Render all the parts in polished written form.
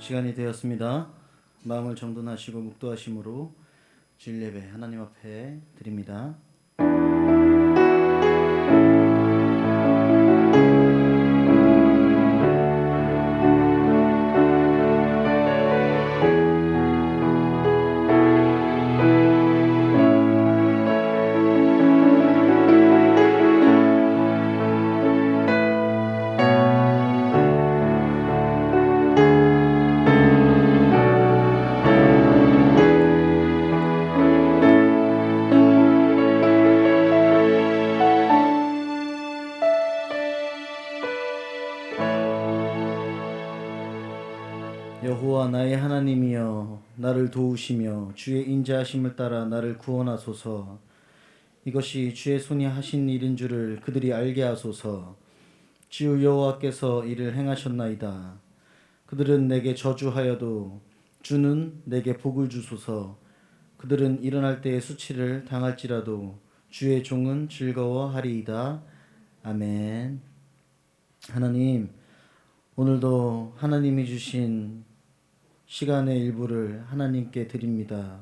시간이 되었습니다. 마음을 정돈하시고 묵도하심으로 주일 예배 하나님 앞에 드립니다. 여호와 나의 하나님이여 나를 도우시며 주의 인자하심을 따라 나를 구원하소서. 이것이 주의 손이 하신 일인 줄을 그들이 알게 하소서. 주 여호와께서 이를 행하셨나이다. 그들은 내게 저주하여도 주는 내게 복을 주소서. 그들은 일어날 때에 수치를 당할지라도 주의 종은 즐거워하리이다. 아멘. 하나님, 오늘도 하나님이 주신 시간의 일부를 하나님께 드립니다.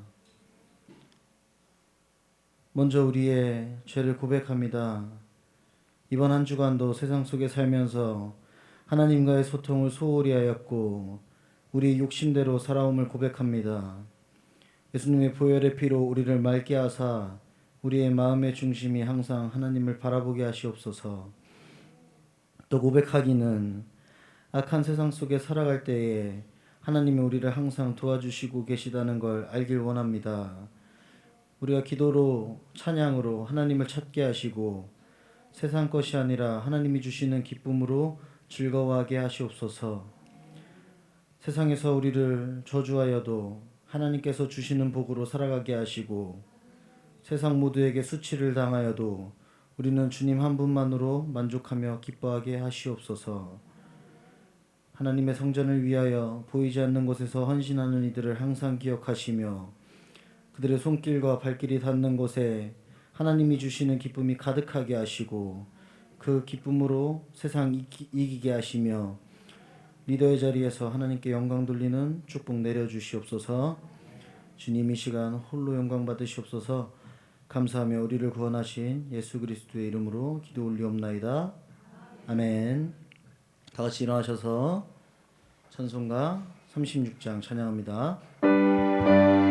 먼저 우리의 죄를 고백합니다. 이번 한 주간도 세상 속에 살면서 하나님과의 소통을 소홀히 하였고 우리 욕심대로 살아옴을 고백합니다. 예수님의 보혈의 피로 우리를 맑게 하사 우리의 마음의 중심이 항상 하나님을 바라보게 하시옵소서. 또 고백하기는 악한 세상 속에 살아갈 때에 하나님이 우리를 항상 도와주시고 계시다는 걸 알길 원합니다. 우리가 기도로 찬양으로 하나님을 찾게 하시고 세상 것이 아니라 하나님이 주시는 기쁨으로 즐거워하게 하시옵소서. 세상에서 우리를 저주하여도 하나님께서 주시는 복으로 살아가게 하시고 세상 모두에게 수치를 당하여도 우리는 주님 한 분만으로 만족하며 기뻐하게 하시옵소서. 하나님의 성전을 위하여 보이지 않는 곳에서 헌신하는 이들을 항상 기억하시며 그들의 손길과 발길이 닿는 곳에 하나님이 주시는 기쁨이 가득하게 하시고 그 기쁨으로 세상 이기게 하시며 리더의 자리에서 하나님께 영광 돌리는 축복 내려주시옵소서. 주님 이 시간 홀로 영광 받으시옵소서. 감사하며 우리를 구원하신 예수 그리스도의 이름으로 기도 올리옵나이다. 아멘. 다 같이 일어나셔서 찬송가 36장 찬양합니다. 나를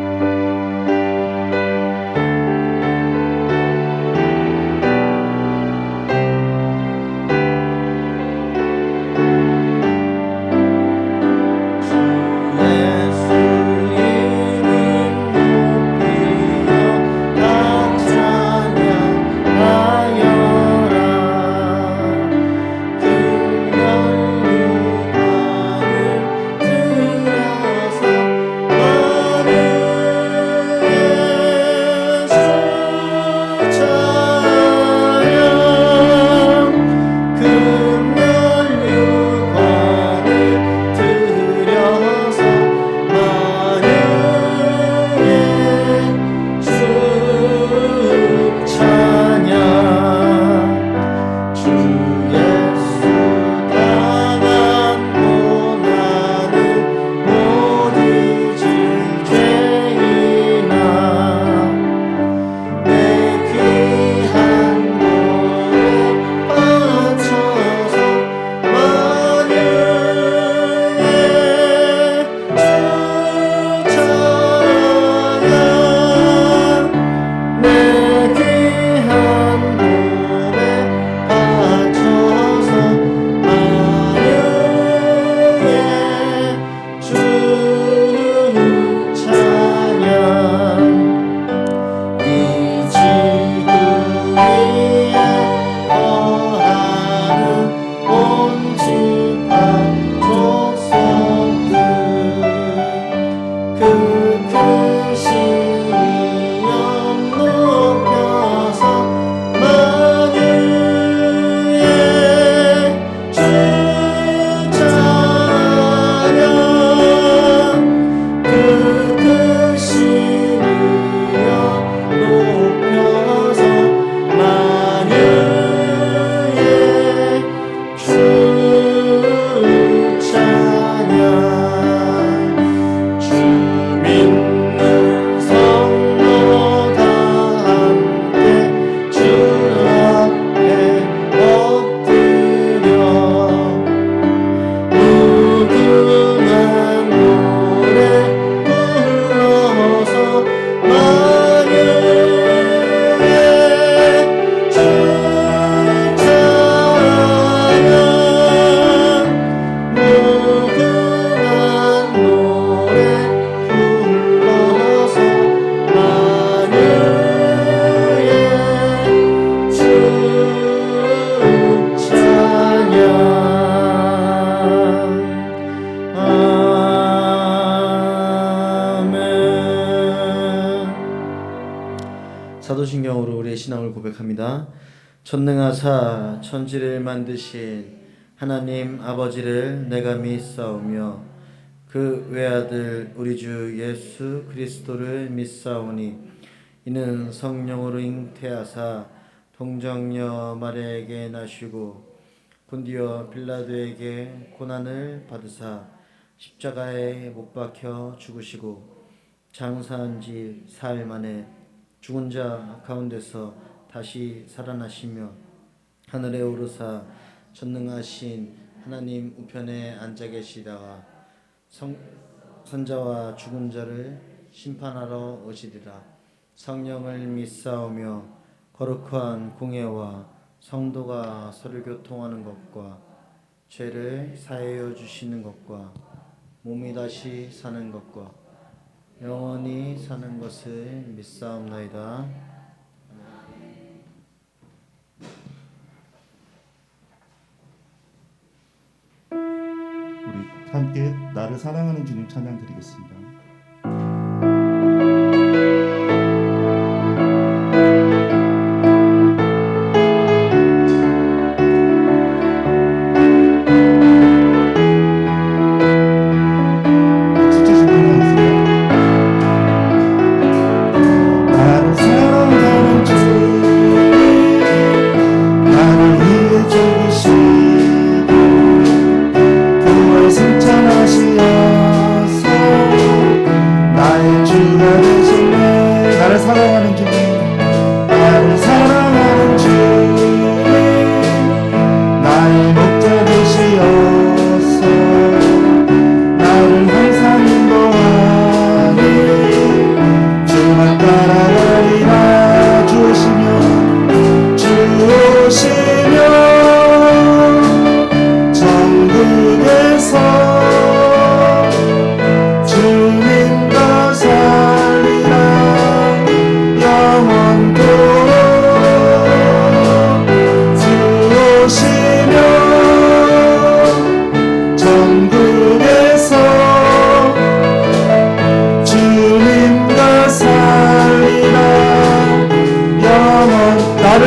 고백합니다. 전능하사 천지를 만드신 하나님 아버지를 내가 믿사오며 그 외아들 우리 주 예수 그리스도를 믿사오니 이는 성령으로 잉태하사 동정녀 마리아에게 나시고 본디오 빌라도에게 고난을 받으사 십자가에 못 박혀 죽으시고 장사한 지 사흘 만에 죽은 자 가운데서 다시 살아나시며 하늘에 오르사 전능하신 하나님 우편에 앉아 계시다가 선자와 죽은 자를 심판하러 오시리라. 성령을 믿사오며 거룩한 공예와 성도가 서로 교통하는 것과 죄를 사하여 주시는 것과 몸이 다시 사는 것과 영원히 사는 것을 믿사옵나이다. 우리 함께 나를 사랑하는 주님 찬양 드리겠습니다.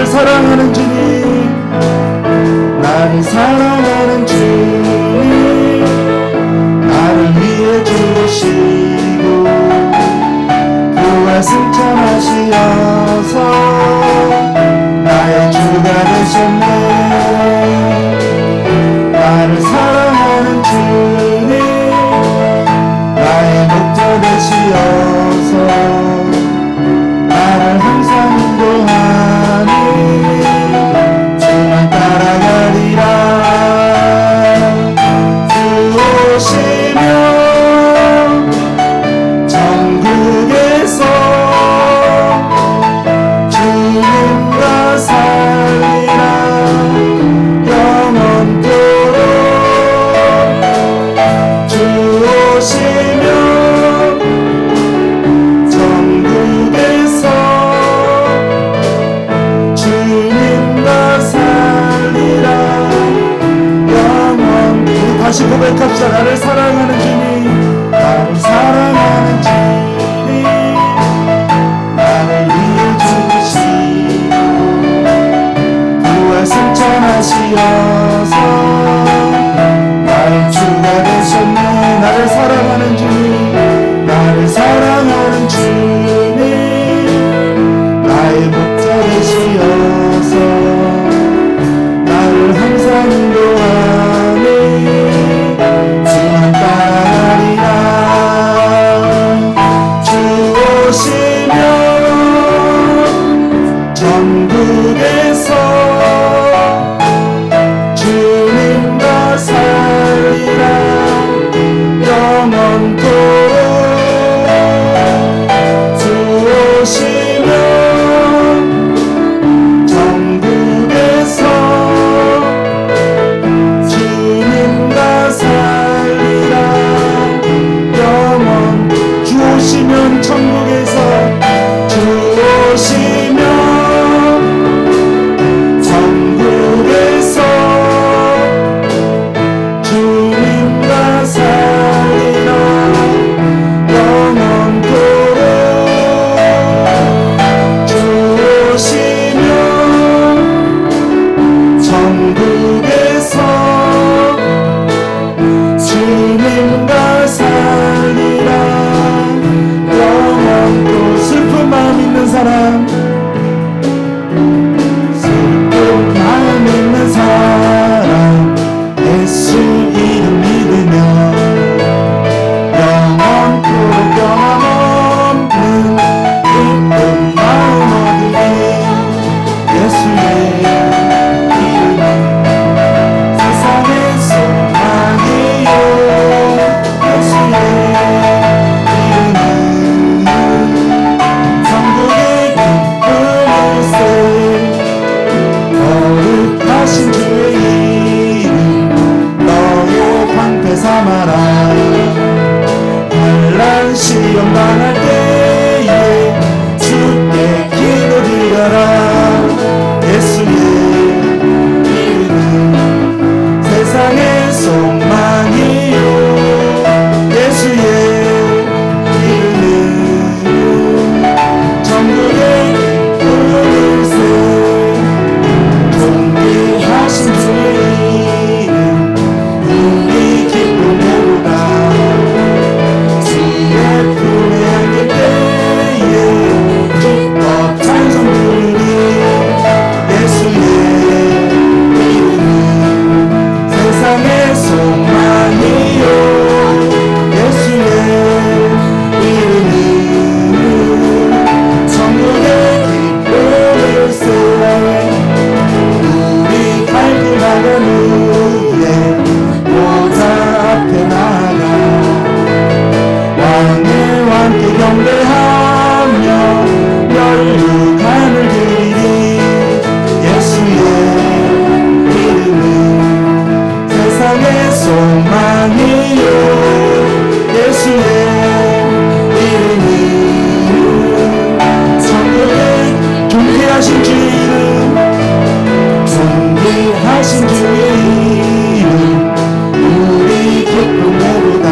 사랑하는 주님, 나를 사랑하는 주님, 나를 위해 주시고 부활 승천하시어서 나의 주가 되셨네. 나를 사랑하는 주님, 나의 목자 되시어서 나를 항상 인도하니 주만 따라가리라. 주 오시면 전국에서 주님과 살리라. 영원토록 주 오시면 전국에서 주님과 살리라. 영원. 다시 고백합시다. 나를 사랑하는 주님, 나를 사랑하는 주님, 나를 위해 죽으시고 부활 승천하시어서 나의 주가 되셨네. 나를 사랑하는 주님, 나를 사랑하는 주님, 나의 목자 되시어서 나를 항상 인도하니 주만 따라가리라. 주 오시면 전국에서 주님과 살리라. 영원토록 주 오시면 나라 환난 시험 당할 때에 주께 기도드려라 예수의 이름은 세상의 소망이요 예수의 이름은 천국의 기쁨일세 존귀하신 주의 이름 우리 기쁨으로다 주의 품에 안길 때에 기뻐 찬송 부르리 예수의 이름은 세상의 소망이요 예수의 이름은 천국의 기쁨일세 우리 갈 길 나간 후에 보좌 앞에 나가 왕의 왕께 경배하며 멸류관을 드리리 예수의 이름은 세상의 소망이요 예수의 이름은 천국의 존귀하신 주 이름 존귀하신 주의 이름 우리 기쁨으로다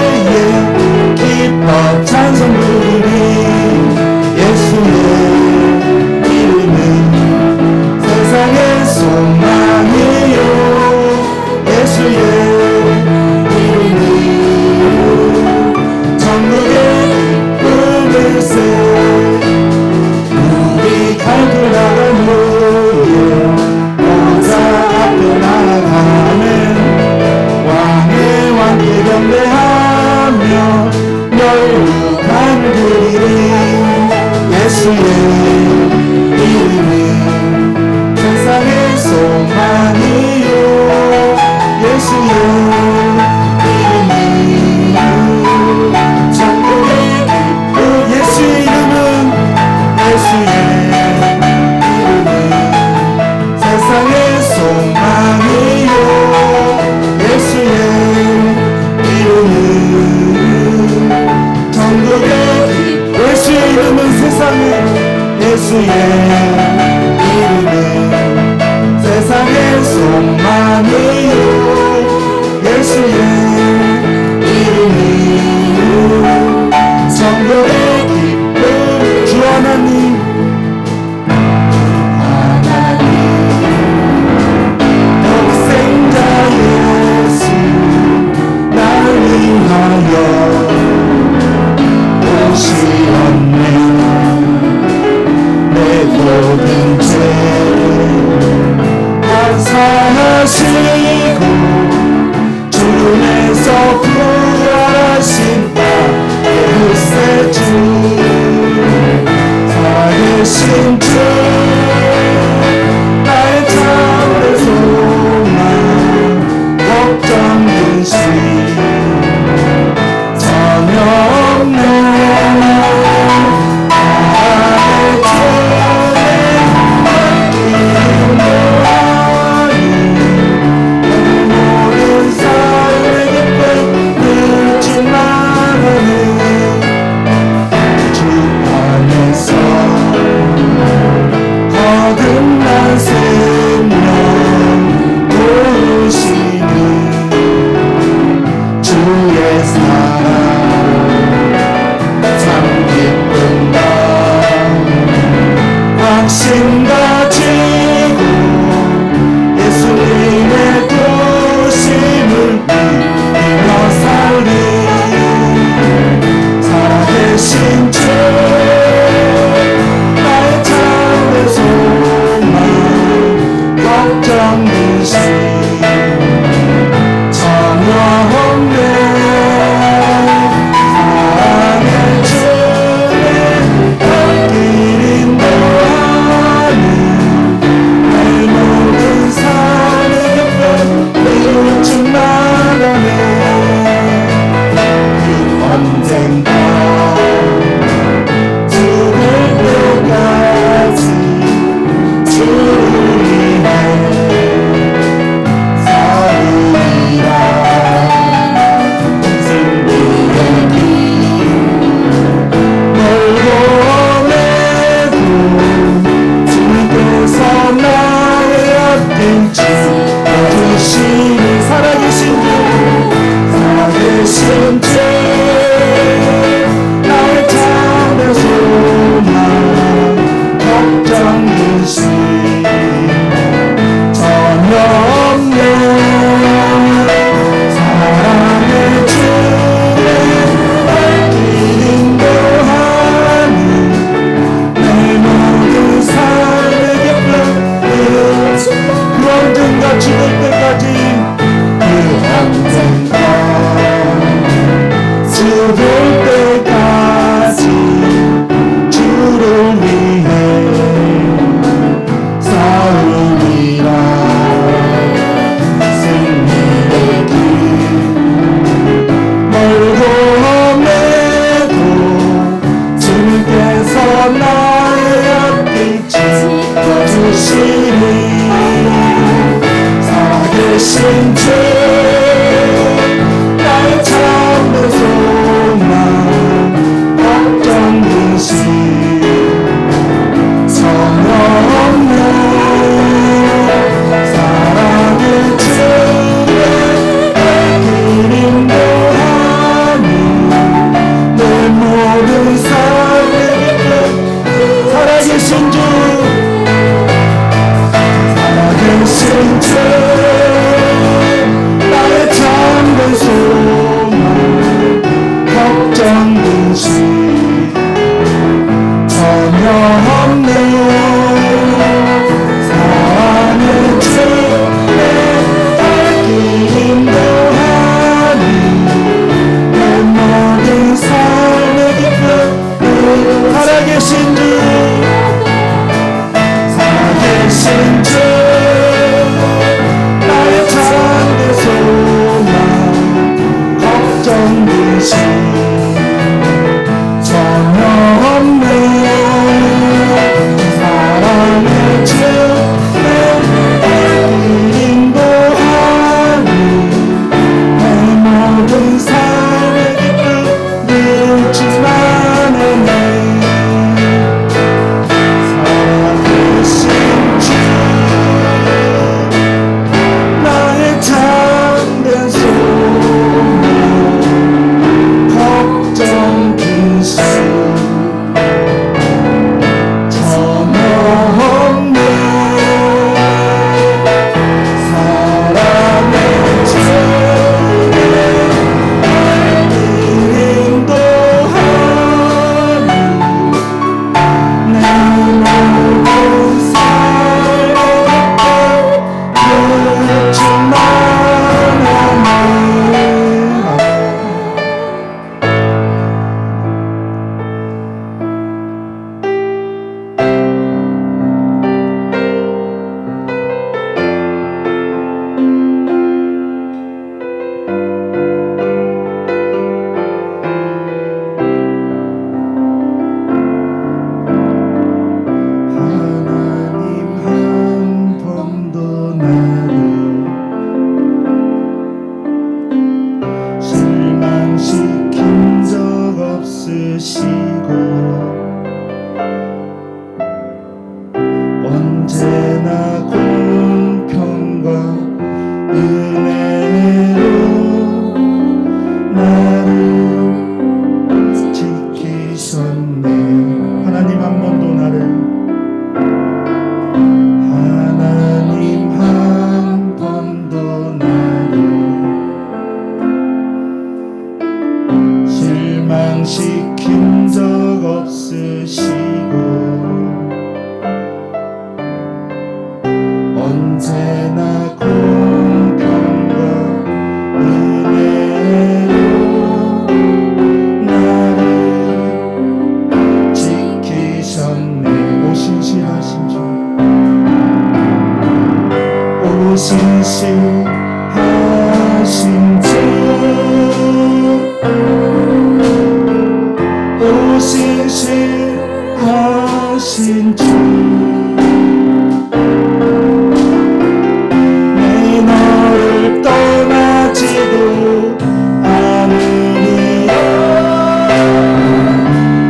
예수의 기뻐 찬송 부르리 예수의 이름은 세상의 소망이요 예수의 이름은 천국의 기쁨일세 우리 갈 길 나간 후에 보좌 앞에 나가면 왕의 왕께 경배하며 멸류관을 드리리 예수의 이름은 세상의 소망이요 예수의 이름은 천국의 기쁨 예수의 이름은 예수의 이름은 세상의 소망이요 예수의 이름은 천국의 예수의 이름은 세상의 예수의 이름은 세상의 소망이요 예수의 이름은 천국의 기쁨 주 하나님 독생자 예수 나를 위하여 오시었네 내 모든 죄 다 사하시고 죽음에서 부활하신 나 예수의 주 살아계신 주 나의 참된 소망 걱정 근심 전혀 없네 나의 주의 이름 보아니 내 모든 삶의 기쁨 늦지 말아내 주 안에서 거듭난 생명 도우시는 주의 사랑 참 기쁜 것 확신 가지고 예수님의 도심을 믿으며 살리 살아계신 주 나의 참된 소망 걱정 근심 전혀 없네 사랑의 주의 갈 길인 너아니 내 모든 삶의 기쁨 이루지 말아내 그 언젠가 죽을 때까지 주를 위해 죽을 때까지 그 언젠가 죽을 때까지 주를 위해 싸우리라. 승리의 길 멀고 험해도 주님께서 나의 앞길 지켜주시니 살아계신 주 나의 참된 소망 걱정 근심 전혀 없네. 사랑의 주의 길 인도하니 내 모든 삶의 끝 살아계신 주 살아계신 주 나의 참된 소망 걱정 근심 전혀 없네. 사랑의 주의 길 인도하니 내 모든 삶의 기쁨을 살아계신 주 살아계신 주 나의 참된 소망 걱정 근심 전혀 없네. 사랑의 주의 길 인도하니 내 모든 삶의 기쁨 늘 충만하네. 살아계신 주 나의 참된 소망 걱정 근심 전혀 없네. 사랑의 주의 길 인도하니 내 모든 삶의 기쁨 늘 충만하네. 하나님 한 번도 나를 실망시킨 적 없으시고 언제나 공평과 은혜로 나를 지키셨네. 하나님 한 번도 나를 하나님 한 번도 나를 실망시킨 적 없으시고 언제나 공평과 은혜로 나를 지키셨네. 오신실하신 주 오신실하신 주 오신실하신 주 내 너를 떠나지도 않으리라.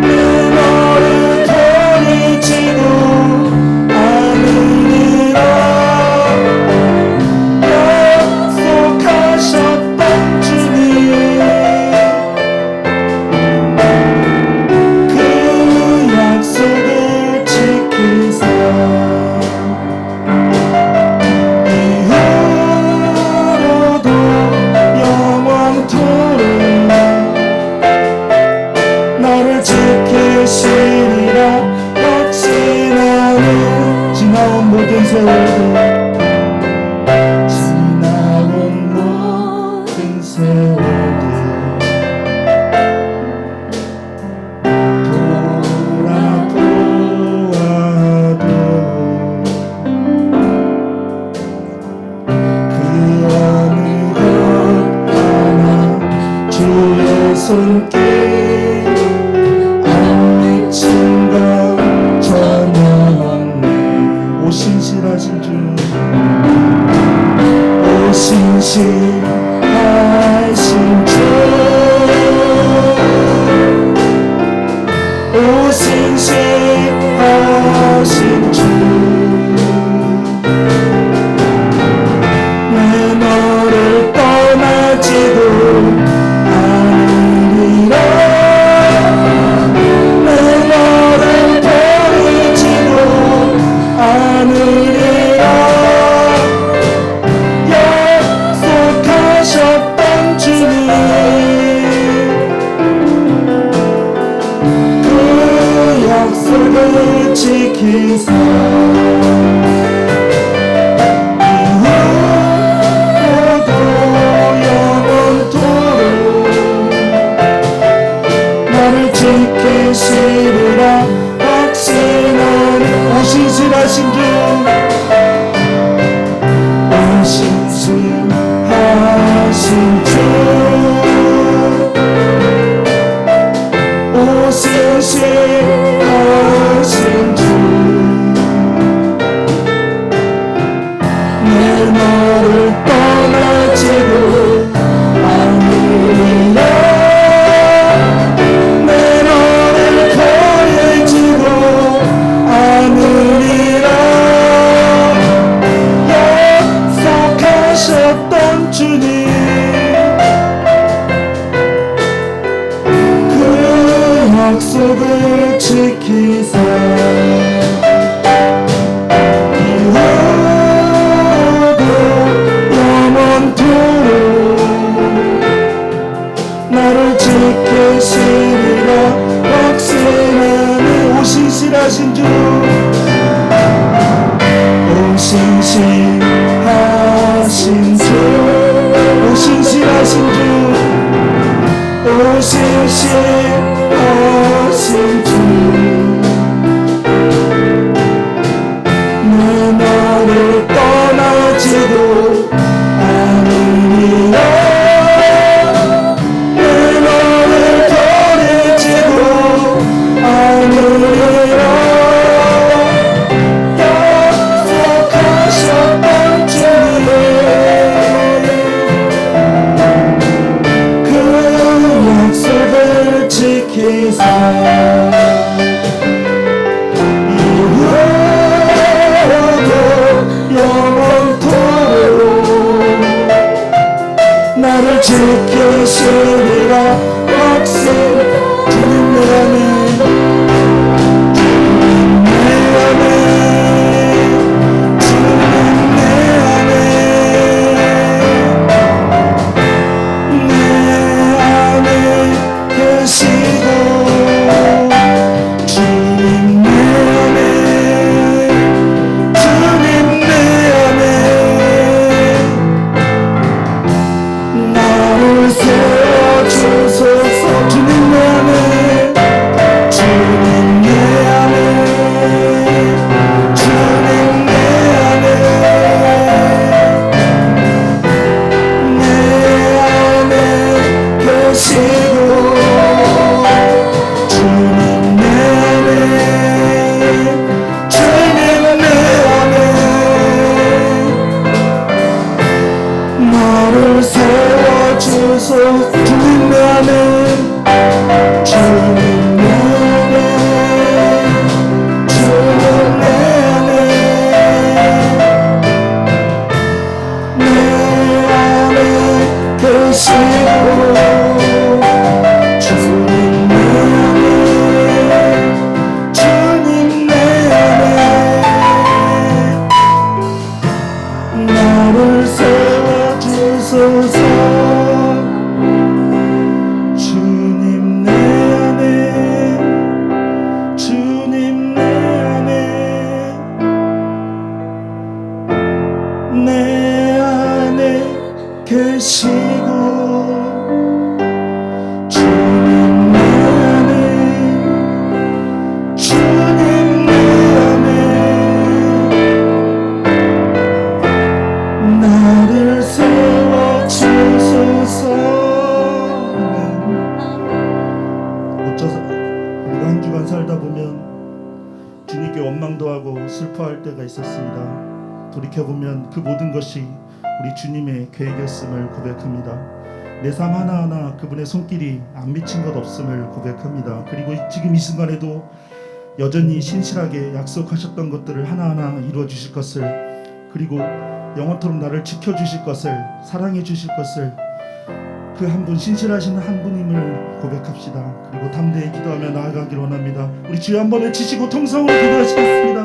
내 너를 버리지도 않으리라. 약속하셨던 주님 그 약속을 지켜 손길 안미친가 전하네. 오 신실하신 주, 오 신실하신 주, 오 신실하신 주, 내 너를 떠나지도 않으리라. 내 너를 버리지도 않으리라. 약속하셨던 주님, 그 약속을 지키사 이후로도 영원토록 나를 지키시리라 확신하는 오 신실하신 주, 오 신실하신 주, 오 신실하신 주, 내 너를 떠나지도 않으리라. 내 너를 버리지도 않으리라. 약속하셨던 주님, 그 약속을 지키사 이후로도 영원토록 나를 지키시리라 확신하는 오 신실하신 주, 오 신실하신 주, 오 신실하신 주, 오 신실하신 주, 내 너를 떠나지도 않으리라. 내 너를 버리지도 않으리라. 약속하셨던 주님, 그 약속을 지키사 이후로도 영원토록 나를 지키시리라 확신. 주님 내 안에, 주님 내 안에, 주님 내 안에, 내 안에 계시고 주님 내 안에, 주님 내 안에 나를 세워주소서. 주님 내 안에, 주님 내 안에, 주님 내 안에, 내 안에 계시고 주님 내 안에, 주님 내 안에 나를 세워주소서. 주님 내 안에, 주님 내 안에, 주님 내 안에, 내 안에 계시고 주님 내 안에, 주님 내 안에 나를 세워주소서. 주님 내 안에, 주님 내 안에, 내 안에 계시고 주님 내 안에, 주님 내 안에 나를 세워주소서. 돌이켜보면 그 모든 것이 우리 주님의 계획이었음을 고백합니다. 내 삶 하나하나 그분의 손길이 안 미친 것 없음을 고백합니다. 그리고 지금 이 순간에도 여전히 신실하게 약속하셨던 것들을 하나하나 이루어 주실 것을, 그리고 영원토록 나를 지켜주실 것을, 사랑해 주실 것을, 그 한 분, 신실하신 한 분임을 고백합시다. 그리고 담대히 기도하며 나아가길 원합니다. 우리 주여 한번 외치시고 통성으로 기도하시겠습니다.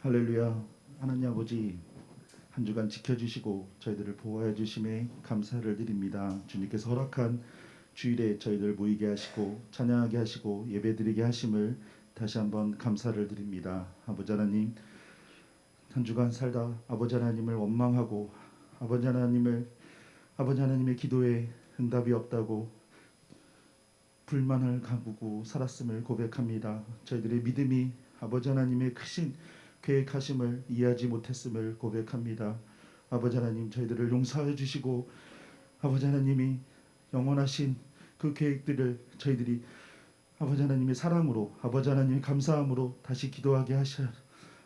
할렐루야. 하나님 아버지, 한 주간 지켜주시고 저희들을 보호해 주심에 감사를 드립니다. 주님께서 허락한 주일에 저희들 모이게 하시고 찬양하게 하시고 예배드리게 하심을 다시 한번 감사를 드립니다. 아버지 하나님, 한 주간 살다 아버지 하나님을 원망하고 아버지 하나님의 기도에 응답이 없다고 불만을 가구고 살았음을 고백합니다. 저희들의 믿음이 아버지 하나님의 크신 계획하심을 이해하지 못했음을 고백합니다. 아버지 하나님, 저희들을 용서해 주시고 아버지 하나님이 영원하신 그 계획들을 저희들이 아버지 하나님의 사랑으로, 아버지 하나님의 감사함으로 다시 기도하게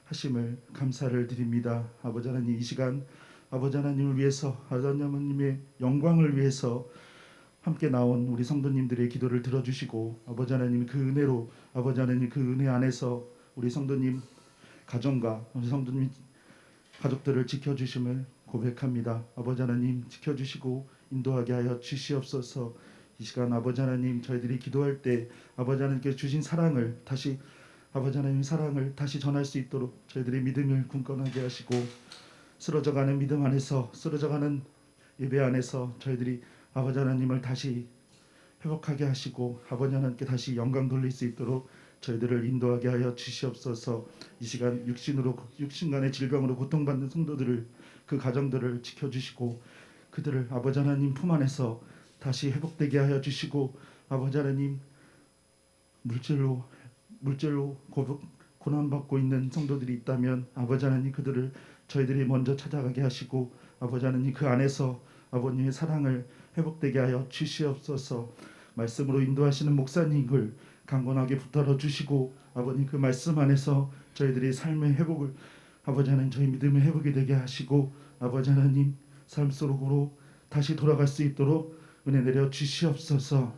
하심을 감사를 드립니다. 아버지 하나님, 이 시간 아버지 하나님을 위해서, 아버지 하나님의 영광을 위해서 함께 나온 우리 성도님들의 기도를 들어주시고, 아버지 하나님 그 은혜로, 아버지 하나님 그 은혜 안에서 우리 성도님 가정과 우리 성도님 가족들을 지켜주심을 고백합니다. 아버지 하나님 지켜주시고 인도하게 하여 주시옵소서. 이 시간 아버지 하나님, 저희들이 기도할 때 아버지 하나님께서 주신 사랑을 다시, 아버지 하나님의 사랑을 다시 전할 수 있도록 저희들의 믿음을 굳건하게 하시고, 쓰러져가는 믿음 안에서, 쓰러져가는 예배 안에서 저희들이 아버지 하나님을 다시 회복하게 하시고, 아버지 하나님께 다시 영광 돌릴 수 있도록 저희들을 인도하게 하여 주시옵소서. 이 시간 육신간의 질병으로 고통받는 성도들을, 그 가정들을 지켜주시고, 그들을 아버지 하나님 품 안에서 다시 회복되게 하여 주시고, 아버지 하나님 물질로 고난받고 있는 성도들이 있다면 아버지 하나님 그들을 저희들이 먼저 찾아가게 하시고, 아버지 하나님 그 안에서 아버님의 사랑을 회복되게 하여 주시옵소서. 말씀으로 인도하시는 목사님을 강건하게 붙들어 주시고, 아버님 그 말씀 안에서 저희들의 삶의 회복을, 아버지 하나님 저희 믿음의 회복이 되게 하시고, 아버지 하나님 삶 속으로 다시 돌아갈 수 있도록 은혜 내려 주시옵소서.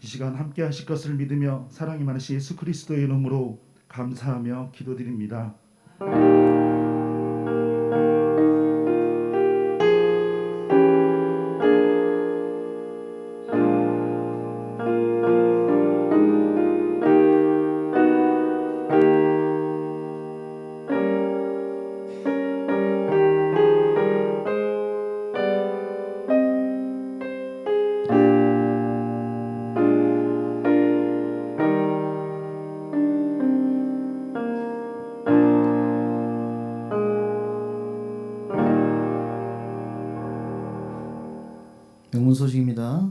이 시간 함께 하실 것을 믿으며 사랑이 많으신 예수 그리스도의 이름으로 감사하며 기도드립니다. 명문 소식입니다.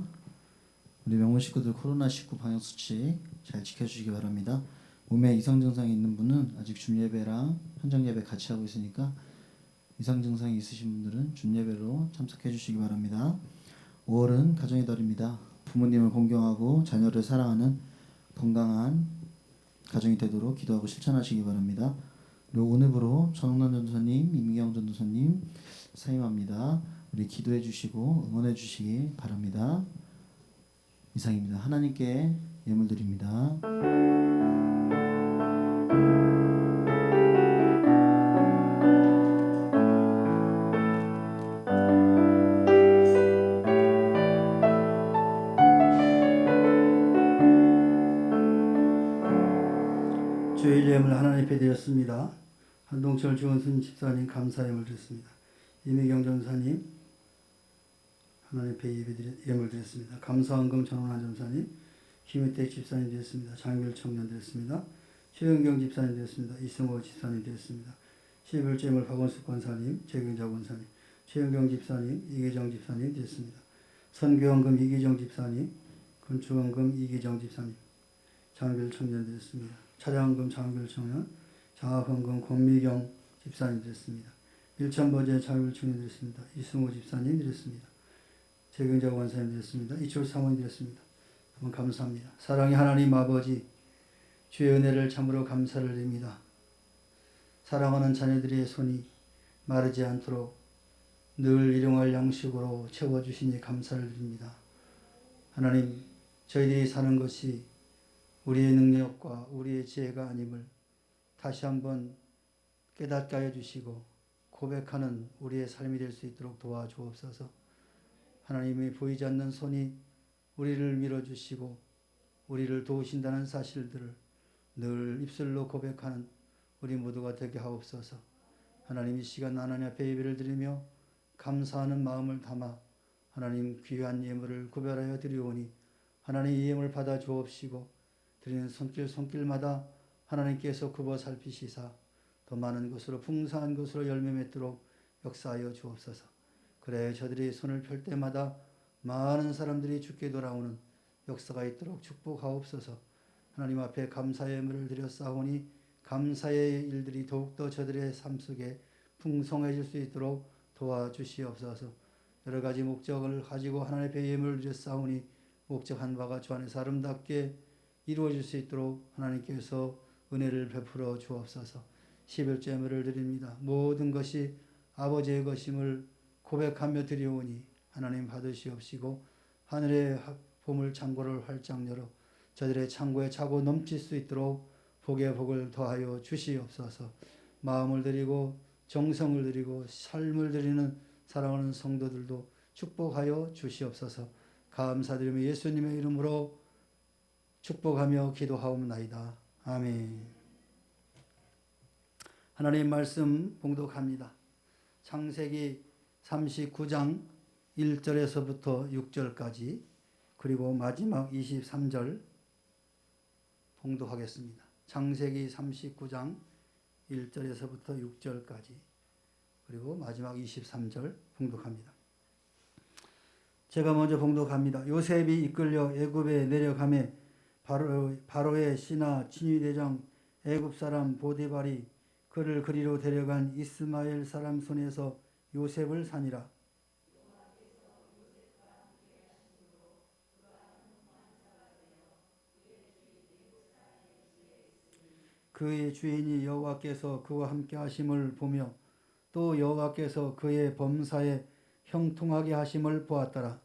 우리 명문 식구들 코로나19 방역 수칙 잘 지켜주시기 바랍니다. 몸에 이상 증상이 있는 분은 아직 줌 예배랑 현장 예배 같이 하고 있으니까 이상 증상이 있으신 분들은 줌 예배로 참석해 주시기 바랍니다. 5월은 가정의 달입니다. 부모님을 공경하고 자녀를 사랑하는 건강한 가정이 되도록 기도하고 실천하시기 바랍니다. 그리고 오늘부로 전홍남 전도사님, 이미경 전도사님 사임합니다. 우리 기도해 주시고 응원해 주시기 바랍니다. 이상입니다. 하나님께 예물 드립니다. 주일 예물 하나님 앞에 드렸습니다. 한동철 주원순 집사님 감사 예물 드렸습니다. 이미경 전사님 하나님 앞에 예물 드렸습니다. 감사원금 전원한 전사님, 김혜택 집사님 드렸습니다. 장별 청년 드렸습니다. 최은경 집사님 드렸습니다. 이승호 집사님 드렸습니다. 11조 예물 박원숙 권사님, 최경자 권사님, 최은경 집사님, 이계정 집사님 드렸습니다. 선교원금 이기정 집사님, 건축원금 이기정 집사님, 장별 청년 드렸습니다. 차량원금 장별 청년, 장학원금 권미경 집사님 드렸습니다. 일천버제 장별 청년 드렸습니다. 이승호 집사님 드렸습니다. 최경자 원사님 드렸습니다. 이철 사모님 드렸습니다. 여러분 감사합니다. 사랑의 하나님 아버지, 주의 은혜를 참으로 감사를 드립니다. 사랑하는 자녀들의 손이 마르지 않도록 늘 일용할 양식으로 채워주시니 감사를 드립니다. 하나님, 저희들이 사는 것이 우리의 능력과 우리의 지혜가 아님을 다시 한번 깨닫게 하여 주시고 고백하는 우리의 삶이 될 수 있도록 도와주옵소서. 하나님의 보이지 않는 손이 우리를 밀어주시고 우리를 도우신다는 사실들을 늘 입술로 고백하는 우리 모두가 되게 하옵소서. 하나님, 이 시간 하나님 앞에 예배를 드리며 감사하는 마음을 담아 하나님 귀한 예물을 구별하여 드리오니 하나님 이 예물 받아 주옵시고 드리는 손길마다 하나님께서 굽어 살피시사 더 많은 것으로 풍성한 것으로 열매 맺도록 역사하여 주옵소서. 그래 저들이 손을 펼 때마다 많은 사람들이 주께 돌아오는 역사가 있도록 축복하옵소서. 하나님 앞에 감사의 예물을 드렸사오니 감사의 일들이 더욱더 저들의 삶 속에 풍성해질 수 있도록 도와주시옵소서. 여러 가지 목적을 가지고 하나님 앞에 예물을 드렸사오니 목적한 바가 주 안에서 아름답게 이루어질 수 있도록 하나님께서 은혜를 베풀어 주옵소서. 11조 예물을 드립니다. 모든 것이 아버지의 것임을 고백하며 드리오니 하나님 받으시옵시고 하늘의 보물 창고를 활짝 열어 저들의 창고에 차고 넘칠 수 있도록 복의 복을 더하여 주시옵소서. 마음을 드리고 정성을 드리고 삶을 드리는 사랑하는 성도들도 축복하여 주시옵소서. 감사드리며 예수님의 이름으로 축복하며 기도하옵나이다. 아멘. 하나님 말씀 봉독합니다. 창세기 39장 1절에서부터 6절까지 그리고 마지막 23절 봉독하겠습니다. 창세기 39장 1절에서부터 6절까지 그리고 마지막 23절 봉독합니다. 제가 먼저 봉독합니다. 요셉이 이끌려 애굽에 내려가매 바로의 신하 친위대장 애굽 사람 보디발이 그를 그리로 데려간 이스마엘 사람 손에서 요셉을 산이라. 그의 주인이 여호와께서 그와 함께 하심을 보며 또 여호와께서 그의 범사에 형통하게 하심을 보았더라.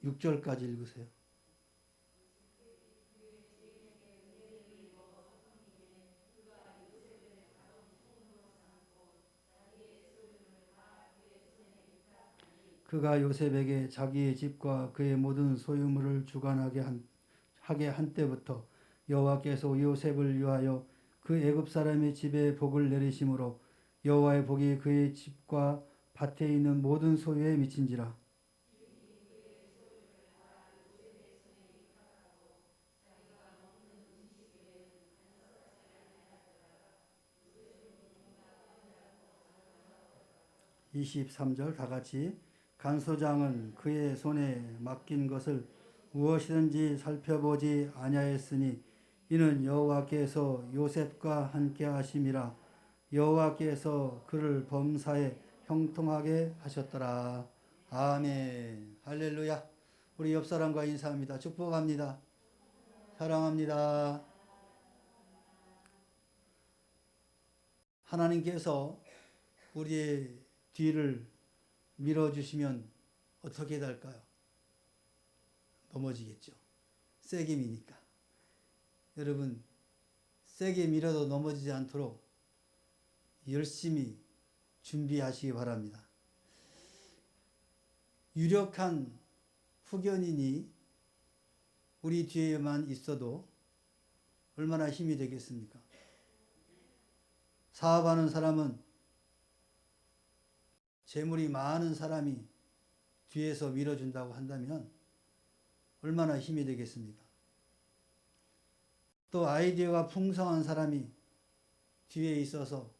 6절까지 읽으세요. 그가 요셉에게 자기의 집과 그의 모든 소유물을 주관하게 한 때부터 여호와께서 요셉을 위하여 그 애굽 사람의 집에 복을 내리심으로 여호와의 복이 그의 집과 밭에 있는 모든 소유에 미친지라. (23절) 다 같이. 간소장은 그의 손에 맡긴 것을 무엇이든지 살펴보지 아니하였으니 이는 여호와께서 요셉과 함께 하심이라. 여호와께서 그를 범사에 형통하게 하셨더라. 아멘. 할렐루야. 우리 옆 사람과 인사합니다. 축복합니다. 사랑합니다. 하나님께서 우리의 뒤를 밀어주시면 어떻게 될까요? 넘어지겠죠. 세게 미니까. 여러분, 세게 밀어도 넘어지지 않도록 열심히 준비하시기 바랍니다. 유력한 후견인이 우리 뒤에만 있어도 얼마나 힘이 되겠습니까? 사업하는 사람은 재물이 많은 사람이 뒤에서 밀어준다고 한다면 얼마나 힘이 되겠습니까? 또 아이디어가 풍성한 사람이 뒤에 있어서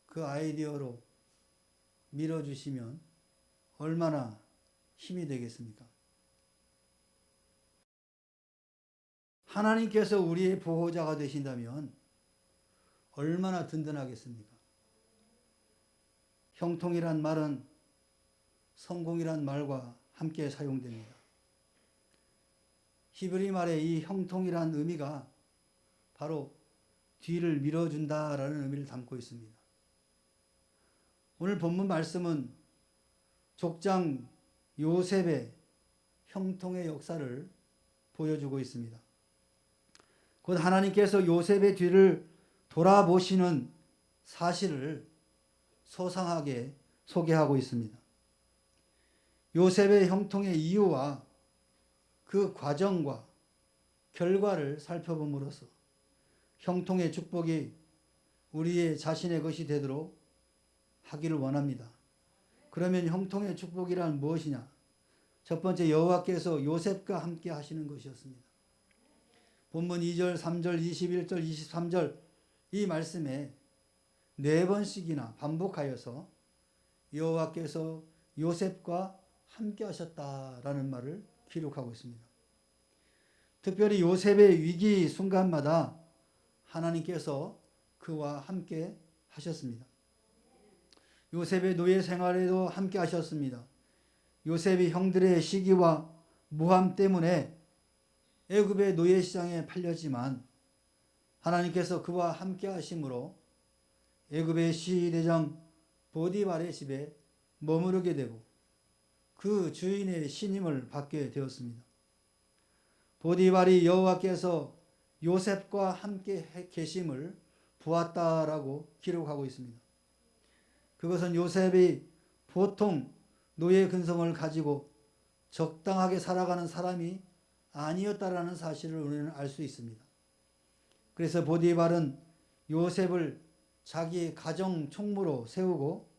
그 아이디어로 밀어주시면 얼마나 힘이 되겠습니까? 하나님께서 우리의 보호자가 되신다면 얼마나 든든하겠습니까? 형통이란 말은 성공이란 말과 함께 사용됩니다. 히브리 말의 이 형통이란 의미가 바로 뒤를 밀어준다라는 의미를 담고 있습니다. 오늘 본문 말씀은 족장 요셉의 형통의 역사를 보여주고 있습니다. 곧 하나님께서 요셉의 뒤를 돌아보시는 사실을 소상하게 소개하고 있습니다. 요셉의 형통의 이유와 그 과정과 결과를 살펴봄으로써 형통의 축복이 우리의 자신의 것이 되도록 하기를 원합니다. 그러면 형통의 축복이란 무엇이냐? 첫 번째, 여호와께서 요셉과 함께 하시는 것이었습니다. 본문 2절, 3절, 21절, 23절 이 말씀에 4번씩이나 반복하여서 여호와께서 요셉과 함께 하셨다라는 말을 기록하고 있습니다. 특별히 요셉의 위기 순간마다 하나님께서 그와 함께 하셨습니다. 요셉의 노예 생활에도 함께 하셨습니다. 요셉이 형들의 시기와 모함 때문에 애굽의 노예 시장에 팔렸지만 하나님께서 그와 함께 하심으로 애굽의 시대장 보디발의 집에 머무르게 되고 그 주인의 신임을 받게 되었습니다. 보디발이 여호와께서 요셉과 함께 계심을 보았다라고 기록하고 있습니다. 그것은 요셉이 보통 노예 근성을 가지고 적당하게 살아가는 사람이 아니었다라는 사실을 우리는 알 수 있습니다. 그래서 보디발은 요셉을 자기 가정 총무로 세우고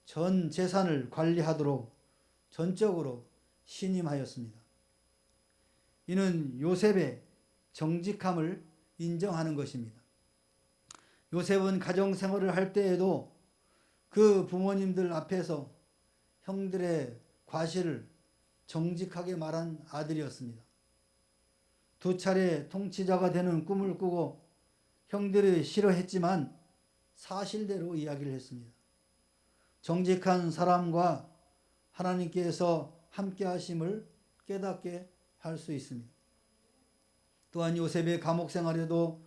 전 재산을 관리하도록 전적으로 신임하였습니다. 이는 요셉의 정직함을 인정하는 것입니다. 요셉은 가정 생활을 할 때에도 그 부모님들 앞에서 형들의 과실을 정직하게 말한 아들이었습니다. 2차례 통치자가 되는 꿈을 꾸고 형들이 싫어했지만 사실대로 이야기를 했습니다. 정직한 사람과 하나님께서 함께 하심을 깨닫게 할 수 있습니다. 또한 요셉의 감옥 생활에도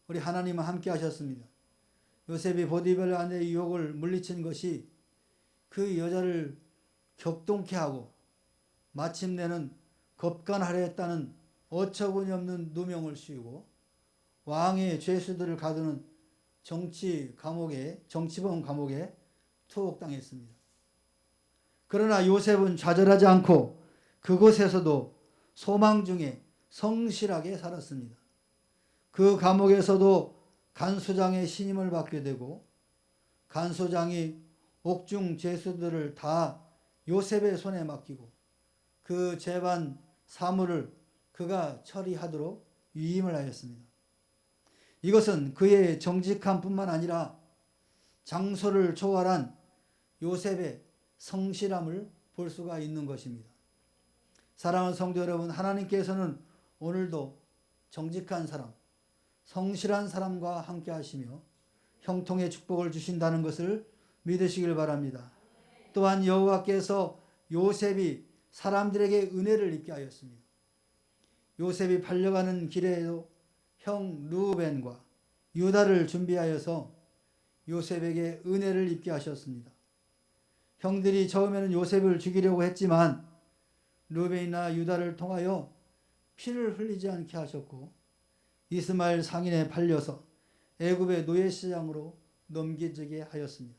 우리 하나님은 함께 하셨습니다. 요셉이 보디발 아내의 유혹을 물리친 것이 그 여자를 격동케 하고 마침내는 겁간하려 했다는 어처구니 없는 누명을 씌우고 왕의 죄수들을 가두는 정치범 감옥에 투옥당했습니다. 그러나 요셉은 좌절하지 않고 그곳에서도 소망 중에 성실하게 살았습니다. 그 감옥에서도 간수장의 신임을 받게 되고 간수장이 옥중 죄수들을 다 요셉의 손에 맡기고 그 재반 사물을 그가 처리하도록 위임을 하였습니다. 이것은 그의 정직함뿐만 아니라 장소를 초월한 요셉의 성실함을 볼 수가 있는 것입니다. 사랑하는 성도 여러분, 하나님께서는 오늘도 정직한 사람, 성실한 사람과 함께 하시며 형통의 축복을 주신다는 것을 믿으시길 바랍니다. 또한 여호와께서 요셉이 사람들에게 은혜를 입게 하였습니다. 요셉이 팔려가는 길에도 형 르우벤과 유다를 준비하여서 요셉에게 은혜를 입게 하셨습니다. 형들이 처음에는 요셉을 죽이려고 했지만 르우벤이나 유다를 통하여 피를 흘리지 않게 하셨고 이스마엘 상인에 팔려서 애굽의 노예시장으로 넘겨지게 하였습니다.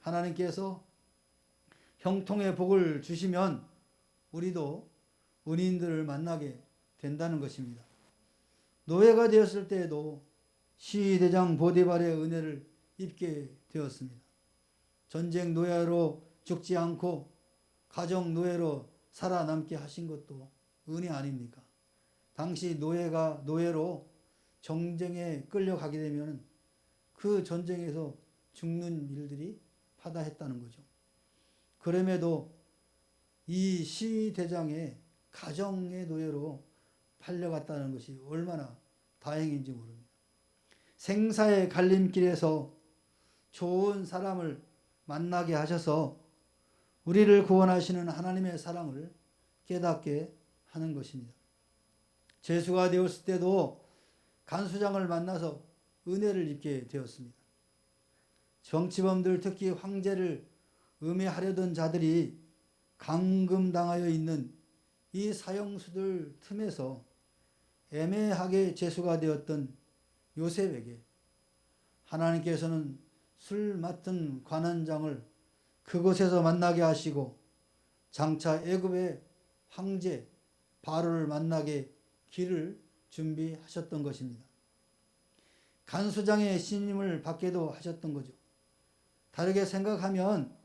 하나님께서 형통의 복을 주시면 우리도 은인들을 만나게 된다는 것입니다. 노예가 되었을 때에도 시대장 보디발의 은혜를 입게 되었습니다. 전쟁 노예로 죽지 않고 가정 노예로 살아남게 하신 것도 은혜 아닙니까? 당시 노예로 전쟁에 끌려가게 되면 그 전쟁에서 죽는 일들이 파다했다는 거죠. 그럼에도 이 시대장의 가정의 노예로 팔려갔다는 것이 얼마나 다행인지 모릅니다. 생사의 갈림길에서 좋은 사람을 만나게 하셔서 우리를 구원하시는 하나님의 사랑을 깨닫게 하는 것입니다. 죄수가 되었을 때도 간수장을 만나서 은혜를 입게 되었습니다. 정치범들, 특히 황제를 음해하려던 자들이 감금당하여 있는 이 사형수들 틈에서 애매하게 죄수가 되었던 요셉에게 하나님께서는 술 맡은 관원장을 그곳에서 만나게 하시고 장차 애굽의 황제 바로를 만나게 길을 준비하셨던 것입니다. 간수장의 신임을 받게도 하셨던 거죠. 다르게 생각하면